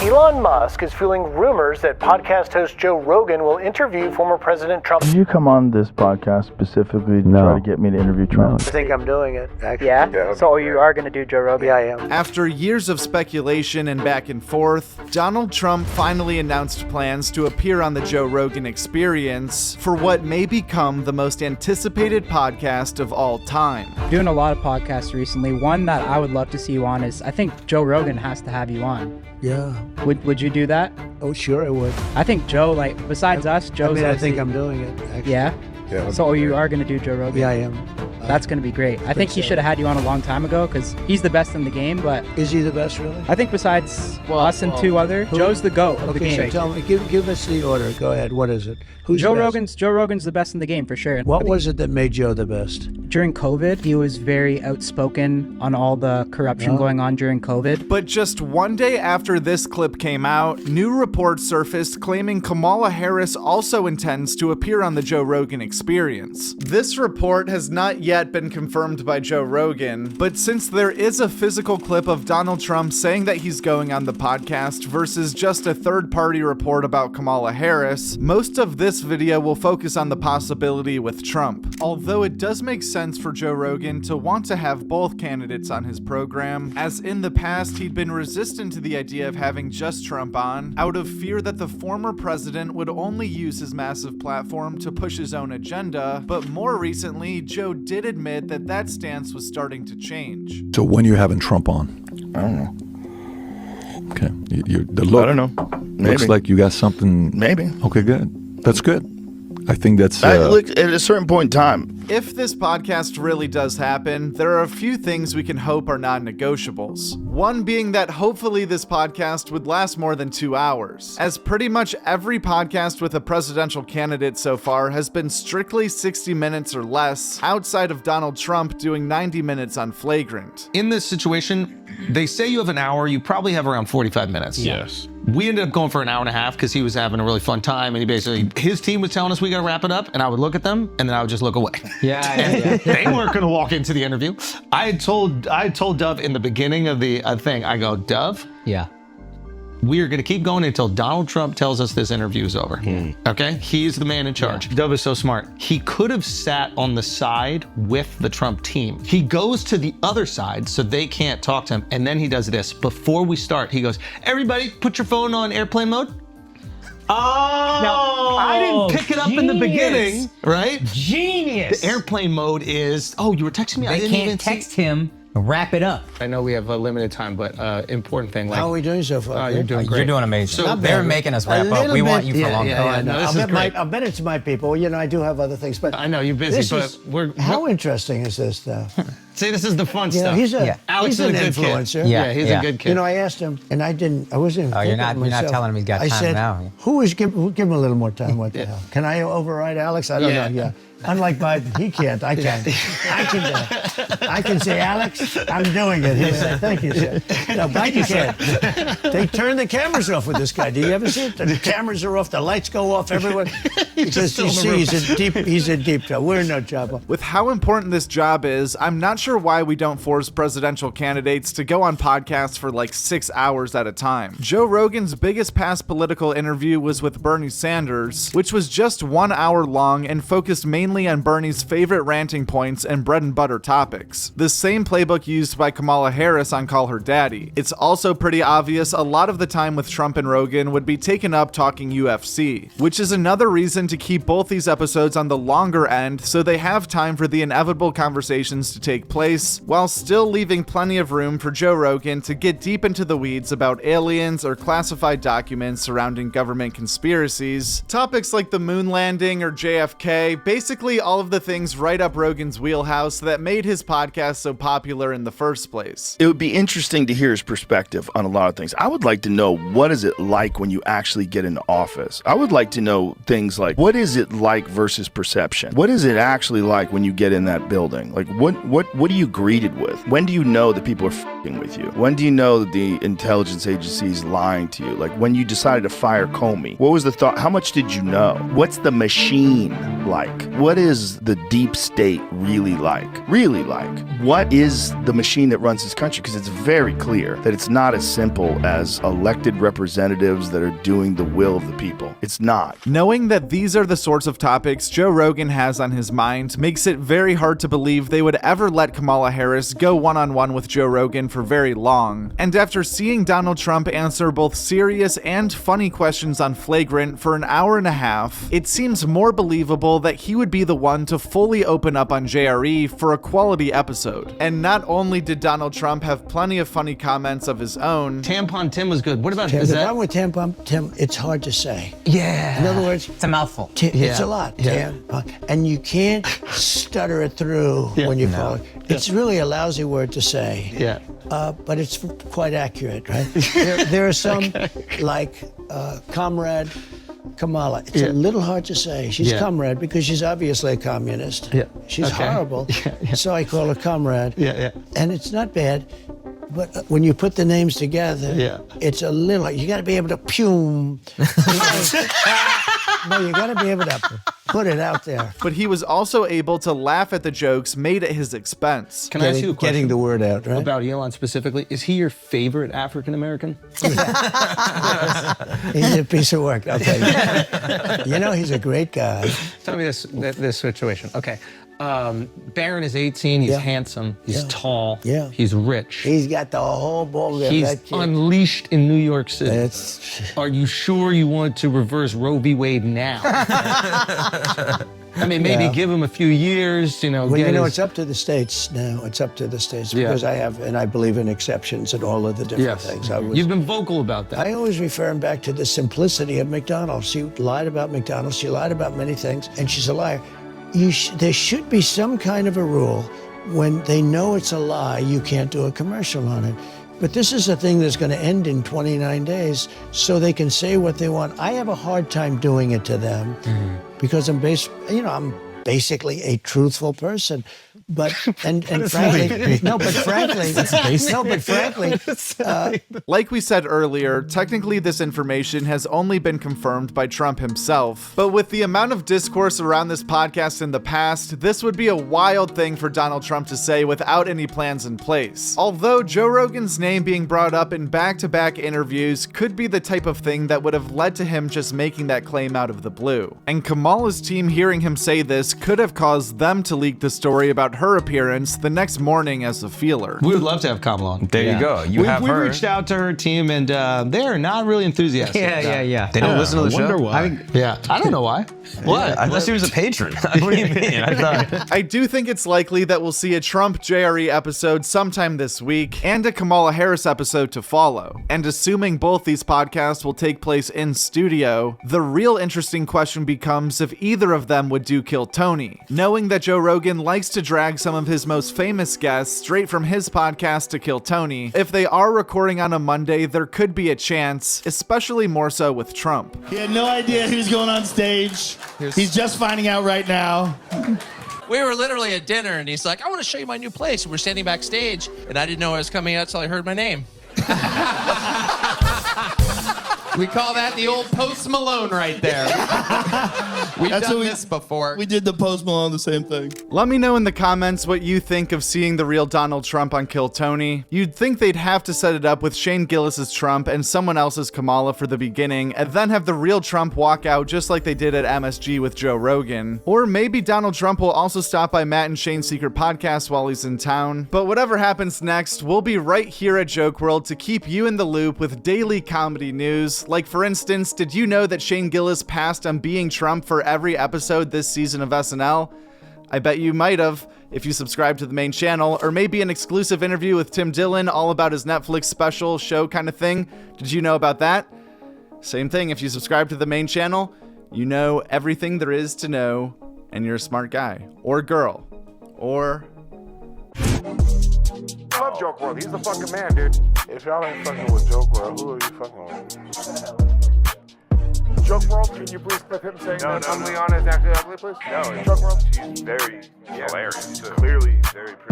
Elon Musk is fueling rumors that podcast host Joe Rogan will interview former President Trump. Did you come on this podcast specifically to try to get me to interview Trump? I think I'm doing it, actually. Yeah? So you are going to do Joe Rogan? Yeah, I am. After years of speculation and back and forth, Donald Trump finally announced plans to appear on the Joe Rogan Experience for what may become the most anticipated podcast of all time. Doing a lot of podcasts recently. One that I would love to see you on is, I think Joe Rogan has to have you on. Yeah. Would you do that? Oh, sure I would. I think Joe, besides us, Joe's... I think I'm doing it, actually. Yeah? Yeah. So you are going to do Joe Rogan? Yeah, I am. That's going to be great. I think he should have had you on a long time ago because he's the best in the game, but... Is he the best, really? I think besides us and two other, Joe's the GOAT of the game. Okay, so tell me, give us the order. Go ahead. What is it? Who's Joe the best? Joe Rogan's the best in the game, for sure. What was it that made Joe the best? During COVID, he was very outspoken on all the corruption going on during COVID. But just one day after this clip came out, new reports surfaced claiming Kamala Harris also intends to appear on the Joe Rogan Experience. This report has not yet been confirmed by Joe Rogan, but since there is a physical clip of Donald Trump saying that he's going on the podcast versus just a third-party report about Kamala Harris, most of this video will focus on the possibility with Trump. Although it does make sense for Joe Rogan to want to have both candidates on his program, as in the past he'd been resistant to the idea of having just Trump on, out of fear that the former president would only use his massive platform to push his own agenda, but more recently, Joe did admit that that stance was starting to change. So when you're having Trump on? I don't know. Okay. The look I don't know. Maybe. looks like you got something. Maybe. Okay, good. That's good. I think that's... Look, at a certain point in time. If this podcast really does happen, there are a few things we can hope are non-negotiables. One being that hopefully this podcast would last more than 2 hours, as pretty much every podcast with a presidential candidate so far has been strictly 60 minutes or less, outside of Donald Trump doing 90 minutes on Flagrant. In this situation, they say you have an hour, you probably have around 45 minutes. Yes. We ended up going for an hour and a half because he was having a really fun time, and he basically, his team was telling us we gotta wrap it up, and I would look at them, and then I would just look away. Yeah. They weren't gonna walk into the interview. I had told Dove in the beginning of the thing, I go, Dove, we are gonna keep going until Donald Trump tells us this interview is over. Okay? He's the man in charge. Dove is so smart. He could have sat on the side with the Trump team. He goes to the other side so they can't talk to him, and then he does this. Before we start, he goes, everybody put your phone on airplane mode. Oh, now, I didn't pick it up in the beginning, right? Genius. The airplane mode is, oh, you were texting me? I They didn't even can't text him. Wrap it up. I know we have a limited time, but important thing. How are we doing so far? You're doing great. You're doing amazing. So they're making us wrap up. We want you for long. I'll bet it's my people. You know, I do have other things, but I know you're busy, but how interesting is this stuff? See, this is the fun You know, stuff. he's Alex is an a good influencer. kid. Yeah, he's a good kid. You know, I asked him, and I wasn't. Oh, you're not telling him he's got time said, now. give him a little more time. What the hell? Can I override Alex? I don't know. Yeah. Unlike Biden, he can't. I can. I can say, Alex, I'm doing it. He'll say, thank you, sir. No, Biden can't. They turn the cameras off with this guy. Do you ever see it? The cameras are off. The lights go off everywhere. Because you see, he's in deep trouble. We're in no trouble. With how important this job is, I'm not sure why we don't force presidential candidates to go on podcasts for like 6 hours at a time. Joe Rogan's biggest past political interview was with Bernie Sanders, which was just 1 hour long and focused mainly on Bernie's favorite ranting points and bread and butter topics. The same playbook used by Kamala Harris on Call Her Daddy. It's also pretty obvious a lot of the time with Trump and Rogan would be taken up talking UFC, which is another reason to keep both these episodes on the longer end so they have time for the inevitable conversations to take place, while still leaving plenty of room for Joe Rogan to get deep into the weeds about aliens or classified documents surrounding government conspiracies, topics like the moon landing or JFK, basically all of the things right up Rogan's wheelhouse that made his podcast so popular in the first place. It would be interesting to hear his perspective on a lot of things. I would like to know, what is it like when you actually get into office? I would like to know things like, what is it like versus perception? What is it actually like when you get in that building? Like, what What are you greeted with? When do you know that people are f***ing with you? When do you know that the intelligence agency is lying to you? Like when you decided to fire Comey, what was the thought? How much did you know? What's the machine like? What is the deep state really like? Really like? What is the machine that runs this country? Because it's very clear that it's not as simple as elected representatives that are doing the will of the people. It's not. Knowing that these are the sorts of topics Joe Rogan has on his mind makes it very hard to believe they would ever let Kamala Harris go one-on-one with Joe Rogan for very long. And after seeing Donald Trump answer both serious and funny questions on Flagrant for an hour and a half, it seems more believable that he would be the one to fully open up on JRE for a quality episode. And not only did Donald Trump have plenty of funny comments of his own, Tampon Tim was good. What about the problem with Tampon Tim? It's hard to say. Yeah. In other words, It's a mouthful. it's a lot. Tampon, and you can't stutter it through when you call it. It's really a lousy word to say. Yeah. But it's quite accurate, right? there are some like Comrade Kamala. It's a little hard to say. She's comrade because she's obviously a communist. Yeah. She's horrible. So I call her comrade. Yeah. And it's not bad. But when you put the names together, it's a little. You got to be able to No, you got to be able to put it out there. but he was also able to laugh at the jokes made at his expense. Can I ask you a question? Getting the word out, right? About Elon specifically, is he your favorite African American? He's a piece of work, I'll tell you. You know, he's a great guy. Tell me this situation. Okay. Barron is 18. He's handsome. He's tall. Yeah. He's rich. He's got the whole ball game. He's unleashed in New York City. Are you sure you want to reverse Roe v. Wade now? I mean, maybe give him a few years, Well, it's up to the states now. It's up to the states because I believe in exceptions and all of the different things. You've been vocal about that. I always refer him back to the simplicity of McDonald's. She lied about McDonald's. She lied about many things, and she's a liar. There should be some kind of a rule when they know it's a lie, you can't do a commercial on it. But this is a thing that's going to end in 29 days, so they can say what they want. I have a hard time doing it to them because I'm basically a truthful person. But frankly, like we said earlier, technically this information has only been confirmed by Trump himself. But with the amount of discourse around this podcast in the past, this would be a wild thing for Donald Trump to say without any plans in place. Although Joe Rogan's name being brought up in back-to-back interviews could be the type of thing that would have led to him just making that claim out of the blue. And Kamala's team hearing him say this could have caused them to leak the story about her appearance the next morning as a feeler. We would love to have Kamala on. There you go. We reached out to her team, and they're not really enthusiastic. Yeah. They don't listen to the show? Wonder why. I don't know why. What? Unless he was a patron. What do you mean? I do think it's likely that we'll see a Trump JRE episode sometime this week and a Kamala Harris episode to follow. And assuming both these podcasts will take place in studio, the real interesting question becomes if either of them would do Kill Tony. Knowing that Joe Rogan likes to drag some of his most famous guests straight from his podcast to Kill Tony, if they are recording on a Monday, there could be a chance, especially more so with Trump. He had no idea he was going on stage. He's just finding out right now. We were literally at dinner, and he's like, I want to show you my new place. And we're standing backstage, and I didn't know I was coming out until I heard my name. We call that the old Post Malone right there. We've done this before. We did the Post Malone, the same thing. Let me know in the comments what you think of seeing the real Donald Trump on Kill Tony. You'd think they'd have to set it up with Shane Gillis's Trump and someone else's Kamala for the beginning, and then have the real Trump walk out just like they did at MSG with Joe Rogan. Or maybe Donald Trump will also stop by Matt and Shane's secret podcast while he's in town. But whatever happens next, we'll be right here at Joke World to keep you in the loop with daily comedy news. Like, for instance, did you know that Shane Gillis passed on being Trump for every episode this season of SNL? I bet you might have if you subscribe to the main channel, or maybe an exclusive interview with Tim Dillon all about his Netflix special show kind of thing. Did you know about that? Same thing, if you subscribe to the main channel, you know everything there is to know, and you're a smart guy, or girl, or... I love Joke World. He's the fucking man, dude. If y'all ain't fucking with Joke World, who are you fucking with? Joke World, can you please clip him saying that Ugly on is actually ugly, please? No, Joke World? she's very hilarious. Clearly very pretty.